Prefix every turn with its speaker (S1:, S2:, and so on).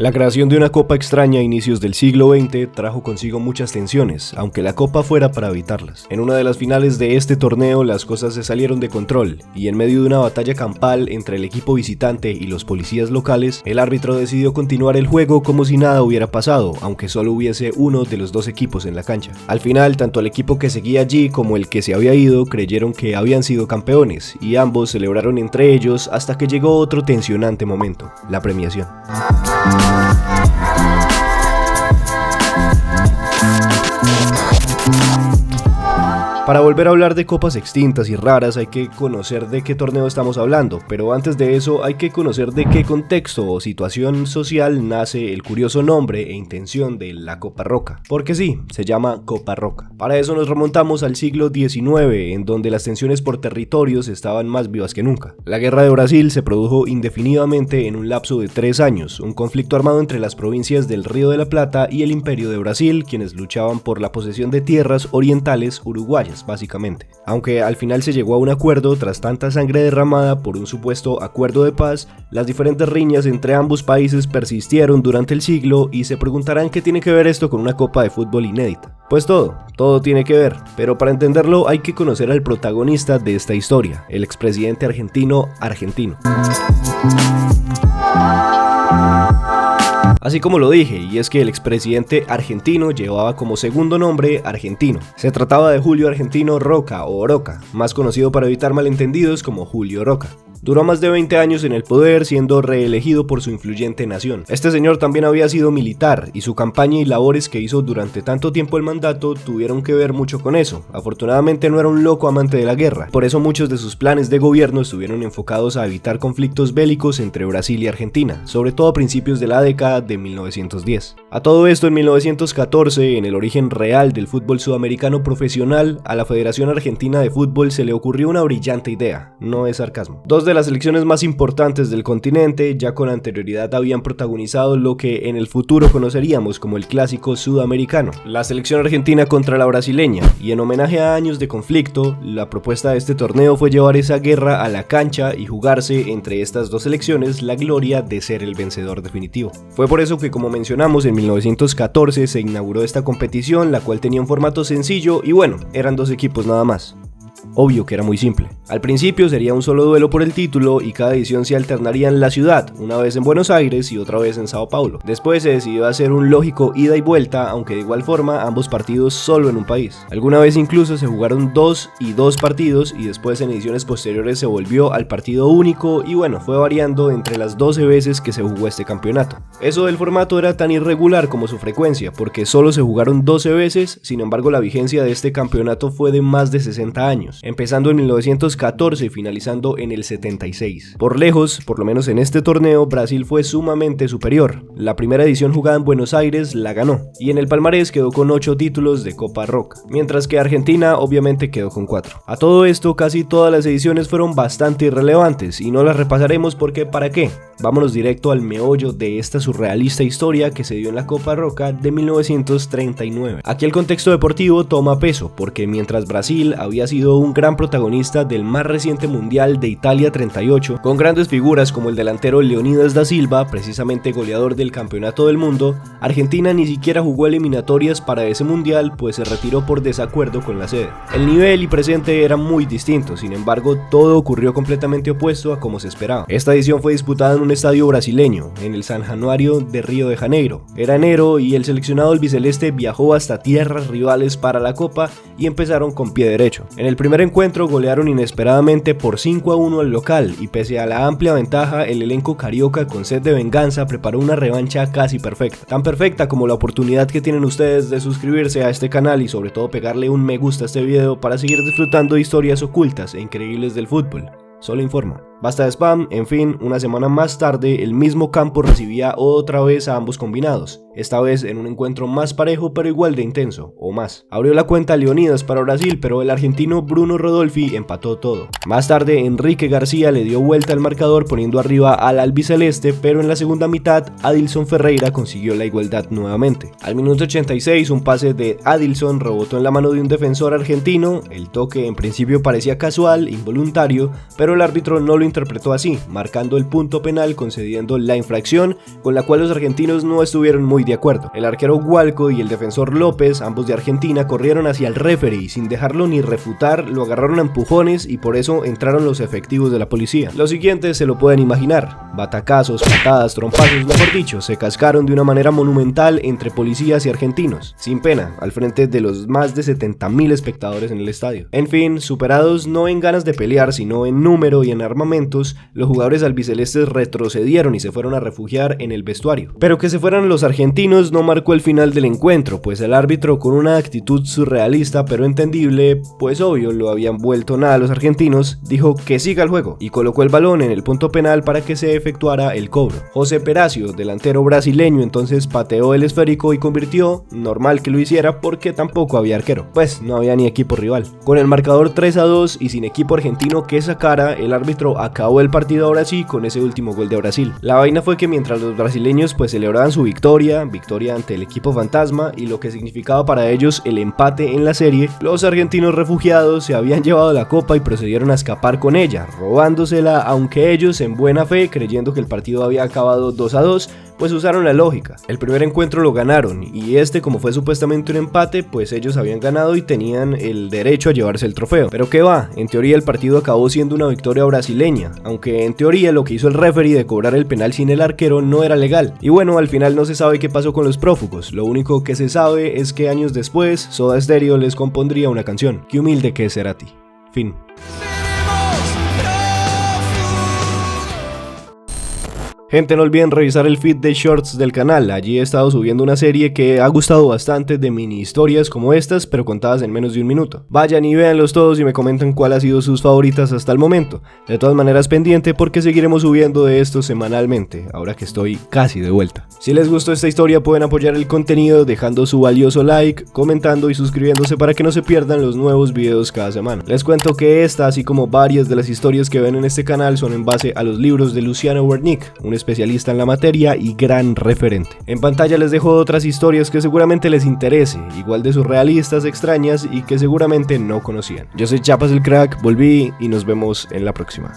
S1: La creación de una copa extraña a inicios del siglo XX trajo consigo muchas tensiones, aunque la copa fuera para evitarlas. En una de las finales de este torneo las cosas se salieron de control, y en medio de una batalla campal entre el equipo visitante y los policías locales, el árbitro decidió continuar el juego como si nada hubiera pasado, aunque solo hubiese uno de los dos equipos en la cancha. Al final, tanto el equipo que seguía allí como el que se había ido creyeron que habían sido campeones, y ambos celebraron entre ellos hasta que llegó otro tensionante momento, la premiación. Para volver a hablar de copas extintas y raras hay que conocer de qué torneo estamos hablando, pero antes de eso hay que conocer de qué contexto o situación social nace el curioso nombre e intención de la Copa Roca, porque sí, se llama Copa Roca. Para eso nos remontamos al siglo XIX, en donde las tensiones por territorios estaban más vivas que nunca. La Guerra de Brasil se produjo indefinidamente en un lapso de 3 años, un conflicto armado entre las provincias del Río de la Plata y el Imperio de Brasil, quienes luchaban por la posesión de tierras orientales uruguayas, básicamente. Aunque al final se llegó a un acuerdo tras tanta sangre derramada por un supuesto acuerdo de paz, las diferentes riñas entre ambos países persistieron durante el siglo y se preguntarán qué tiene que ver esto con una copa de fútbol inédita. Pues todo tiene que ver, pero para entenderlo hay que conocer al protagonista de esta historia, el expresidente argentino. Así como lo dije, y es que el expresidente argentino llevaba como segundo nombre Argentino. Se trataba de Julio Argentino Roca o Roca, más conocido para evitar malentendidos como Julio Roca. Duró más de 20 años en el poder, siendo reelegido por su influyente nación. Este señor también había sido militar, y su campaña y labores que hizo durante tanto tiempo el mandato tuvieron que ver mucho con eso. Afortunadamente no era un loco amante de la guerra, por eso muchos de sus planes de gobierno estuvieron enfocados a evitar conflictos bélicos entre Brasil y Argentina, sobre todo a principios de la década de 1910. A todo esto, en 1914, en el origen real del fútbol sudamericano profesional, a la Federación Argentina de Fútbol se le ocurrió una brillante idea, no es sarcasmo. Dos de las selecciones más importantes del continente ya con anterioridad habían protagonizado lo que en el futuro conoceríamos como el clásico sudamericano, la selección argentina contra la brasileña, y en homenaje a años de conflicto, la propuesta de este torneo fue llevar esa guerra a la cancha y jugarse entre estas dos selecciones la gloria de ser el vencedor definitivo. Fue por eso que, como mencionamos, en 1914 se inauguró esta competición, la cual tenía un formato sencillo y bueno, eran 2 equipos nada más. Obvio que era muy simple. Al principio sería un solo duelo por el título y cada edición se alternaría en la ciudad, una vez en Buenos Aires y otra vez en Sao Paulo. Después se decidió hacer un lógico ida y vuelta, aunque de igual forma ambos partidos solo en un país. Alguna vez incluso se jugaron 2 y 2 partidos y después en ediciones posteriores se volvió al partido único y bueno, fue variando entre las 12 veces que se jugó este campeonato. Eso del formato era tan irregular como su frecuencia, porque solo se jugaron 12 veces, sin embargo la vigencia de este campeonato fue de más de 60 años. Empezando en 1914 y finalizando en el 76. Por lejos, por lo menos en este torneo, Brasil fue sumamente superior. La primera edición jugada en Buenos Aires la ganó, y en el palmarés quedó con 8 títulos de Copa Roca, mientras que Argentina obviamente quedó con 4. A todo esto, casi todas las ediciones fueron bastante irrelevantes, y no las repasaremos porque ¿para qué? Vámonos directo al meollo de esta surrealista historia que se dio en la Copa Roca de 1939. Aquí el contexto deportivo toma peso, porque mientras Brasil había sido un gran protagonista del más reciente Mundial de Italia 38, con grandes figuras como el delantero Leonidas da Silva, precisamente goleador del Campeonato del Mundo, Argentina ni siquiera jugó eliminatorias para ese Mundial, pues se retiró por desacuerdo con la sede. El nivel y presente eran muy distintos, sin embargo todo ocurrió completamente opuesto a como se esperaba. Esta edición fue disputada en un estadio brasileño, en el San Januario de Río de Janeiro. Era enero y el seleccionado albiceleste viajó hasta tierras rivales para la Copa y empezaron con pie derecho. En el primer encuentro golearon inesperadamente por 5-1 al local y pese a la amplia ventaja, el elenco carioca con sed de venganza preparó una revancha casi perfecta. Tan perfecta como la oportunidad que tienen ustedes de suscribirse a este canal y sobre todo pegarle un me gusta a este video para seguir disfrutando de historias ocultas e increíbles del fútbol. Solo informa. Basta de spam. En fin, una semana más tarde el mismo campo recibía otra vez a ambos combinados, esta vez en un encuentro más parejo pero igual de intenso, o más. Abrió la cuenta Leonidas para Brasil, pero el argentino Bruno Rodolfi empató todo. Más tarde Enrique García le dio vuelta al marcador poniendo arriba al albiceleste, pero en la segunda mitad Adilson Ferreira consiguió la igualdad nuevamente. Al minuto 86 un pase de Adilson rebotó en la mano de un defensor argentino, el toque en principio parecía casual, involuntario, pero pero el árbitro no lo interpretó así, marcando el punto penal concediendo la infracción, con la cual los argentinos no estuvieron muy de acuerdo. El arquero Gualco y el defensor López, ambos de Argentina, corrieron hacia el referee y sin dejarlo ni refutar, lo agarraron a empujones y por eso entraron los efectivos de la policía. Lo siguiente se lo pueden imaginar: batacazos, patadas, trompazos, mejor dicho, se cascaron de una manera monumental entre policías y argentinos, sin pena, al frente de los más de 70.000 espectadores en el estadio. En fin, superados no en ganas de pelear, sino en número y en armamentos, los jugadores albicelestes retrocedieron y se fueron a refugiar en el vestuario. Pero que se fueran los argentinos no marcó el final del encuentro, pues el árbitro, con una actitud surrealista pero entendible, pues obvio lo habían vuelto nada a los argentinos, dijo que siga el juego y colocó el balón en el punto penal para que se efectuara el cobro. José Peracio, delantero brasileño, entonces pateó el esférico y convirtió, normal que lo hiciera porque tampoco había arquero, pues no había ni equipo rival. Con el marcador 3-2 y sin equipo argentino que sacara, el árbitro acabó el partido ahora sí con ese último gol de Brasil. La vaina fue que mientras los brasileños pues celebraban su victoria ante el equipo fantasma y lo que significaba para ellos el empate en la serie, los argentinos refugiados se habían llevado la copa y procedieron a escapar con ella, robándosela, aunque ellos en buena fe, creyendo que el partido había acabado 2-2, pues usaron la lógica. El primer encuentro lo ganaron y como fue supuestamente un empate, pues ellos habían ganado y tenían el derecho a llevarse el trofeo. Pero qué va, en teoría el partido acabó siendo una victoria brasileña, aunque en teoría lo que hizo el referee de cobrar el penal sin el arquero no era legal. Y bueno, al final no se sabe qué pasó con los prófugos, lo único que se sabe es que años después Soda Stereo les compondría una canción: Qué humilde que es Cerati. Fin. Gente, no olviden revisar el feed de shorts del canal, allí he estado subiendo una serie que ha gustado bastante de mini historias como estas, pero contadas en menos de un minuto. Vayan y véanlos todos y me comenten cuál ha sido sus favoritas hasta el momento. De todas maneras pendiente porque seguiremos subiendo de esto semanalmente, ahora que estoy casi de vuelta. Si les gustó esta historia pueden apoyar el contenido dejando su valioso like, comentando y suscribiéndose para que no se pierdan los nuevos videos cada semana. Les cuento que esta, así como varias de las historias que ven en este canal, son en base a los libros de Luciano Wernick, un especialista en la materia y gran referente. En pantalla les dejo otras historias que seguramente les interese, igual de surrealistas, extrañas y que seguramente no conocían. Yo soy Chapas el Crack, volví y nos vemos en la próxima.